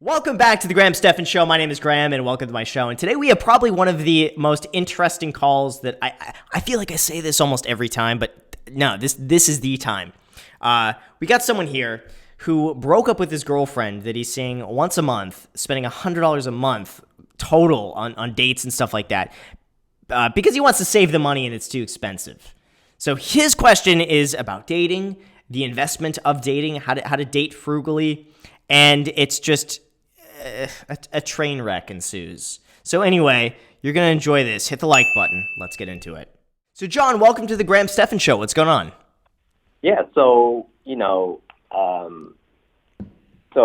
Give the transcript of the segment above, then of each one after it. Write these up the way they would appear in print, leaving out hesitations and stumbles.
Welcome back to the Graham Stephan Show. My name is Graham, and welcome to my show. And today we have probably one of the most interesting calls that I feel like I say this almost every time, but no, this is the time. We got someone here who broke up with his girlfriend that he's seeing once a month, spending $100 a month total on dates and stuff like that, because he wants to save the money and it's too expensive. So his question is about dating, the investment of dating, how to date frugally, and it's just a train wreck ensues. So anyway, you're going to enjoy this. Hit the like button. Let's get into it. So John, welcome to the Graham Stephan Show. What's going on? Yeah, so, so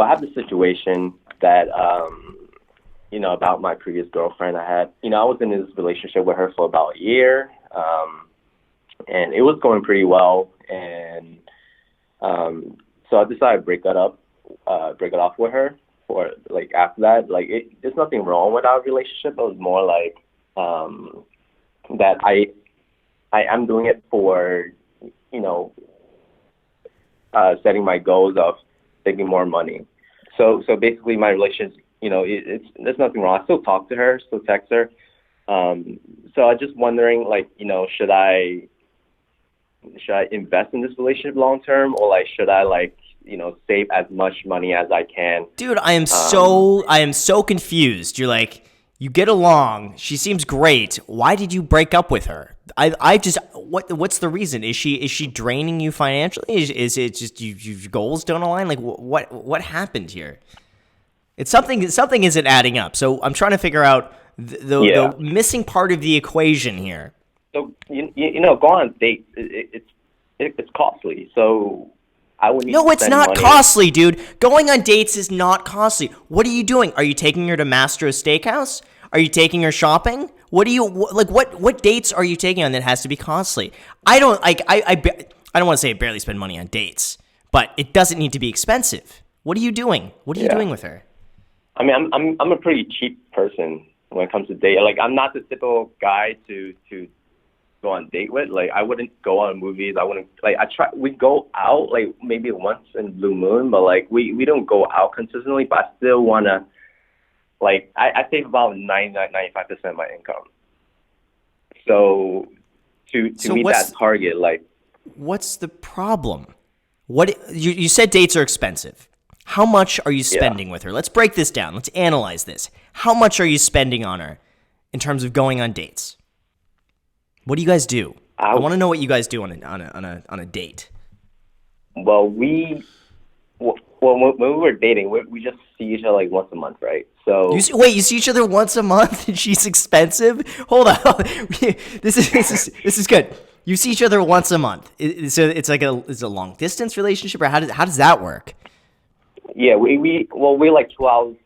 I have this situation that, about my previous girlfriend I had. I was in this relationship with her for about a year, and it was going pretty well. And so I decided to break it off with her. For after that, there's nothing wrong with our relationship. It was more like that I am doing it for setting my goals of making more money. So basically, my relationship, there's nothing wrong. I still talk to her, still text her. So I'm just wondering, should I invest in this relationship long term, or should I save as much money as I can? Dude, I am so confused. You're like, you get along. She seems great. Why did you break up with her? What's the reason? Is she draining you financially? Is it just your goals don't align? What happened here? It's something isn't adding up. So I'm trying to figure out the missing part of the equation here. So go on dates. It's costly. So I would need No, to it's spend not money. costly, dude. Going on dates is not costly. What are you doing? Are you taking her to Mastro's Steakhouse? Are you taking her shopping? What dates are you taking on that has to be costly? I don't want to say I barely spend money on dates, but it doesn't need to be expensive. What are you doing? What are you doing with her? I mean, I'm a pretty cheap person when it comes to date. I'm not the typical guy to go on date with. I wouldn't go on movies. I wouldn't we go out maybe once in blue moon, but we don't go out consistently. But I still wanna I save about 95% of my income. So to meet that target, what's the problem? What you said dates are expensive. How much are you spending with her? Let's break this down. Let's analyze this. How much are you spending on her in terms of going on dates? What do you guys do? I want to know what you guys do on a date. Well, when we were dating, we just see each other once a month, right? So you see each other once a month, and she's expensive. Hold on, this is good. You see each other once a month. So it's a long distance relationship, or how does that work? Yeah, we're 2 hours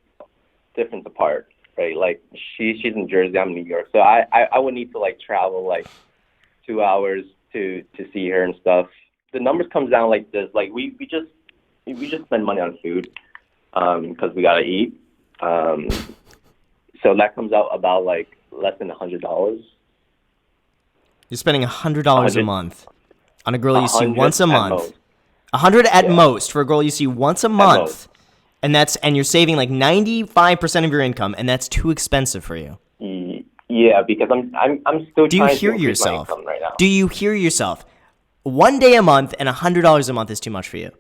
difference apart. Right, she's in Jersey, I'm in New York, so I would need to travel 2 hours to see her and stuff. The numbers comes down like this: we just spend money on food because we gotta eat. So that comes out about less than $100. You're spending $100 a month on a girl you see once a month. 100 at most for a girl you see once a month. And you're saving 95% of your income, and that's too expensive for you. Yeah, because I'm still trying to increase my income right now. Do you hear yourself? 1 day a month and $100 a month is too much for you.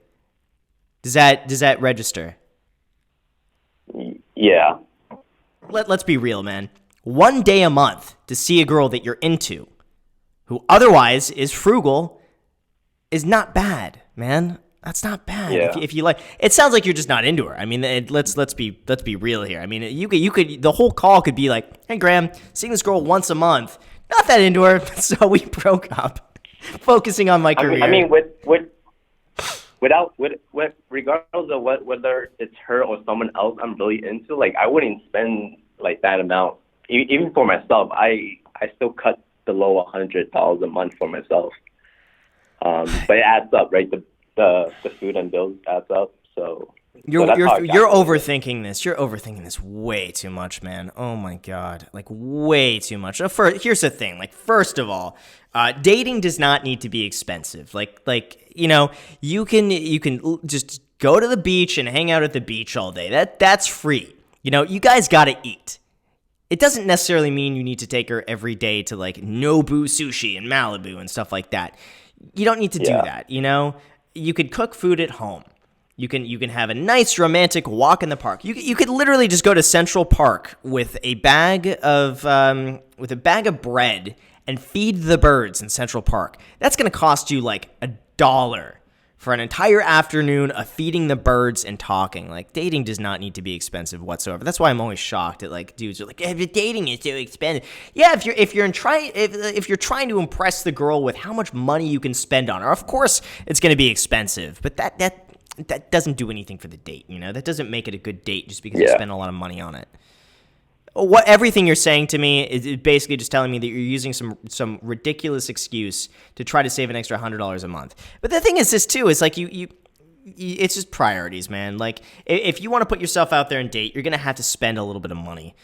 Does that register? Yeah. Let's be real, man. 1 day a month to see a girl that you're into, who otherwise is frugal, is not bad, man. That's not bad. Yeah. If you it sounds like you're just not into her. I mean, let's be real here. I mean, you could the whole call could be like, "Hey, Graham, seeing this girl once a month, not that into her, so we broke up, focusing on my career." I mean, regardless of whether it's her or someone else I'm really into, I wouldn't spend that amount. Even for myself, I still cut below $100 a month for myself. But it adds up, right? The food and bills adds up. So you're overthinking this. You're overthinking this way too much, man. Oh my God, way too much. Here's the thing. First of all, dating does not need to be expensive. You can just Go to the beach and hang out at the beach all day. That's free. You know, you guys got to eat. It doesn't necessarily mean you need to take her every day to like Nobu Sushi in Malibu and stuff like that. You don't need to do that, you know? You could cook food at home. You can have a nice romantic walk in the park. You could literally just go to Central Park with a bag of bread and feed the birds in Central Park. That's going to cost you like $1 for an entire afternoon of feeding the birds and talking. Like, dating does not need to be expensive whatsoever. That's why I'm always shocked at like dudes who are like, dating is so expensive. Yeah, if you're trying to impress the girl with how much money you can spend on her, of course it's going to be expensive. But that doesn't do anything for the date, you know? That doesn't make it a good date just because you spend a lot of money on it. Everything you're saying to me is basically just telling me that you're using some ridiculous excuse to try to save an extra $100 a month. But the thing is this too, is like it's just priorities, man. Like if you want to put yourself out there and date, you're going to have to spend a little bit of money.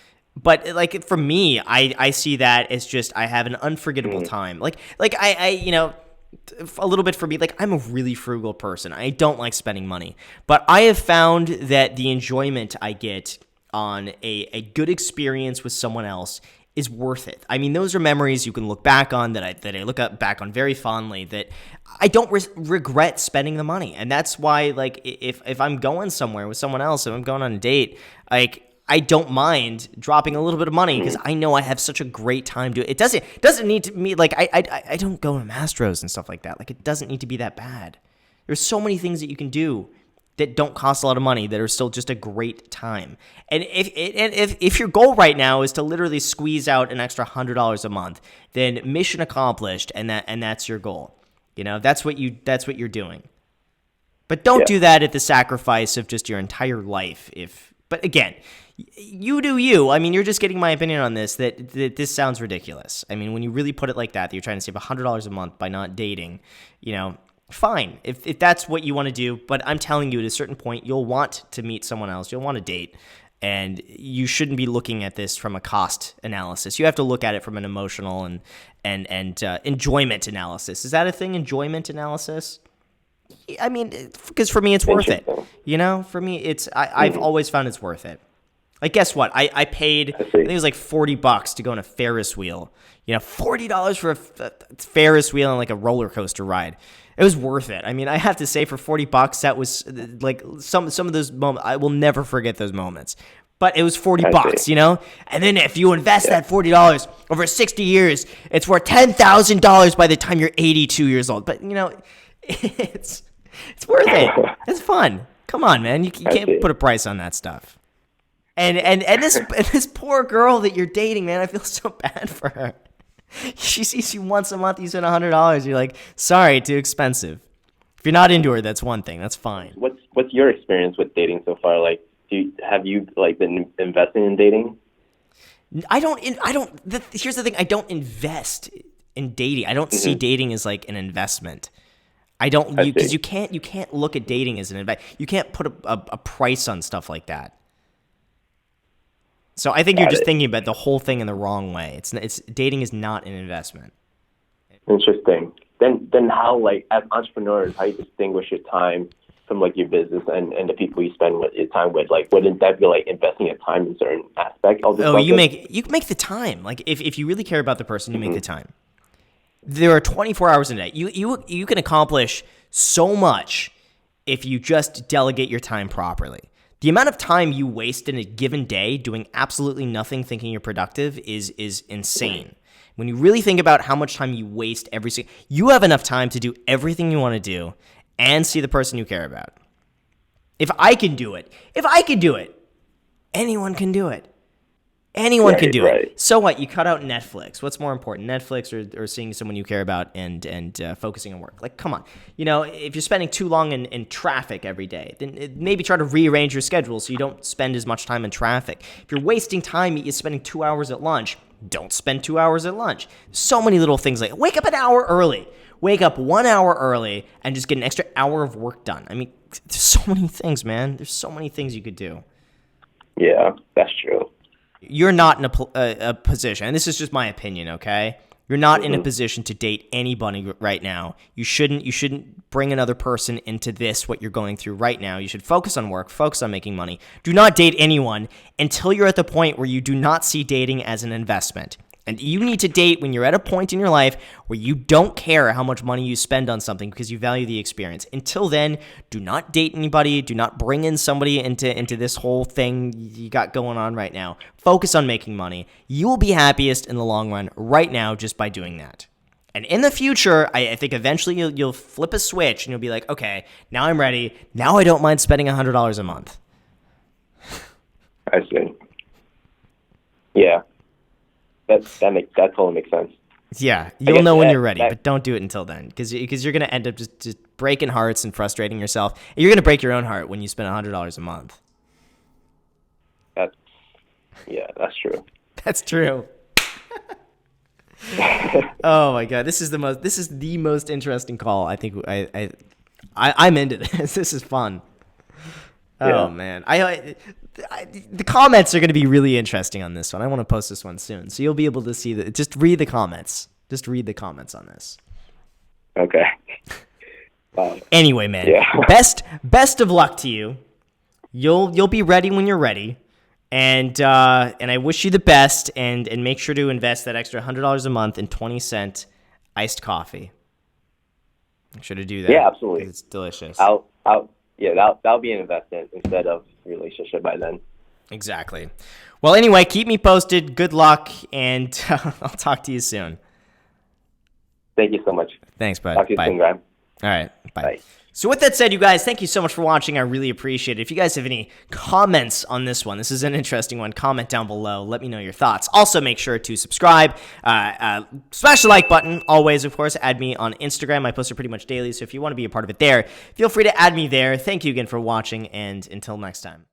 But like for me, I see that as just I have an unforgettable time. Like I you know, a little bit for me, like I'm a really frugal person. I don't like spending money, but I have found that the enjoyment I get on a good experience with someone else is worth it. I mean, those are memories you can look back on that I look back on very fondly, that I don't regret spending the money. And that's why, like, if I'm going somewhere with someone else, if I'm going on a date, like, I don't mind dropping a little bit of money because I know I have such a great time doing it. It doesn't need to be like I don't go to Mastros and stuff like that. Like, it doesn't need to be that bad. There's so many things that you can do that don't cost a lot of money that are still just a great time. And if your goal right now is to literally squeeze out an extra $100 a month, then mission accomplished, and that's your goal. You know, that's what you're doing. But don't do that at the sacrifice of just your entire life. But again, you do you. I mean, you're just getting my opinion on this, that this sounds ridiculous. I mean, when you really put it like that you're trying to save $100 a month by not dating, you know, fine, if that's what you want to do. But I'm telling you, at a certain point, you'll want to meet someone else. You'll want to date. And you shouldn't be looking at this from a cost analysis. You have to look at it from an emotional and enjoyment analysis. Is that a thing, enjoyment analysis? I mean, because for me, it's worth it. You know, for me, I've always found it's worth it. Like, guess what? I paid, I think it was like $40 to go on a Ferris wheel. You know, $40 for a Ferris wheel and like a roller coaster ride. It was worth it. I mean, I have to say, for $40, that was like some of those moments. I will never forget those moments. But it was $40, you know? And then if you invest that $40 over 60 years, it's worth $10,000 by the time you're 82 years old. But, you know, it's worth it. It's fun. Come on, man. You can't put a price on that stuff. And this poor girl that you're dating, man, I feel so bad for her. She sees you once a month, you spend $100. You're like, sorry, too expensive. If you're not into her, that's one thing. That's fine. What's your experience with dating so far? Like, have you like been investing in dating? Here's the thing. I don't invest in dating. I don't see dating as like an investment. Because you can't look at dating as an investment. You can't put a price on stuff like that. So I think you're just thinking about the whole thing in the wrong way. It's dating is not an investment. Interesting. Then how, like, as entrepreneurs, how you distinguish your time from like your business and the people you spend your time with? Like, wouldn't that be like investing your time in certain aspect of this? You make the time. Like, if you really care about the person, you make the time. There are 24 hours in a day. You can accomplish so much if you just delegate your time properly. The amount of time you waste in a given day doing absolutely nothing thinking you're productive is insane. When you really think about how much time you waste you have enough time to do everything you want to do and see the person you care about. If I can do it, anyone can do it. Anyone can do it. So what? You cut out Netflix. What's more important, Netflix or seeing someone you care about and focusing on work? Like, come on. You know, if you're spending too long in traffic every day, then maybe try to rearrange your schedule so you don't spend as much time in traffic. If you're wasting time, you're spending 2 hours at lunch, don't spend 2 hours at lunch. So many little things, like wake up an hour early. Wake up 1 hour early and just get an extra hour of work done. I mean, there's so many things, man. There's so many things you could do. Yeah, that's true. You're not in a position, and this is just my opinion, okay? You're not in a position to date anybody right now. You shouldn't bring another person into this, what you're going through right now. You should focus on work, focus on making money. Do not date anyone until you're at the point where you do not see dating as an investment. And you need to date when you're at a point in your life where you don't care how much money you spend on something because you value the experience. Until then, do not date anybody. Do not bring in somebody into this whole thing you got going on right now. Focus on making money. You will be happiest in the long run right now just by doing that. And in the future, I think eventually you'll flip a switch and you'll be like, okay, now I'm ready. Now I don't mind spending $100 a month. I see. Yeah. That totally makes sense. Yeah, you'll know when you're ready, but don't do it until then, because you're gonna end up just breaking hearts and frustrating yourself. You're gonna break your own heart when you spend $100 a month. That's true. That's true. Oh my god, this is the most interesting call. I think I'm into this. This is fun. Oh man, the comments are going to be really interesting on this one. I want to post this one soon, so you'll be able to see that. Just read the comments. Just read the comments on this. Okay. Anyway, man, best of luck to you. You'll be ready when you're ready, and I wish you the best. And make sure to invest that extra $100 a month in 20-cent iced coffee. Make sure to do that. Yeah, absolutely. It's delicious. That'll be an investment instead of relationship by then. Exactly. Well, anyway, keep me posted. Good luck, and I'll talk to you soon. Thank you so much. Thanks, bud. Talk to you soon, Graham. All right. Bye. So with that said, you guys, thank you so much for watching. I really appreciate it. If you guys have any comments on this one, this is an interesting one, comment down below. Let me know your thoughts. Also, make sure to subscribe. Smash the like button. Always, of course, add me on Instagram. I post it pretty much daily, so if you want to be a part of it there, feel free to add me there. Thank you again for watching, and until next time.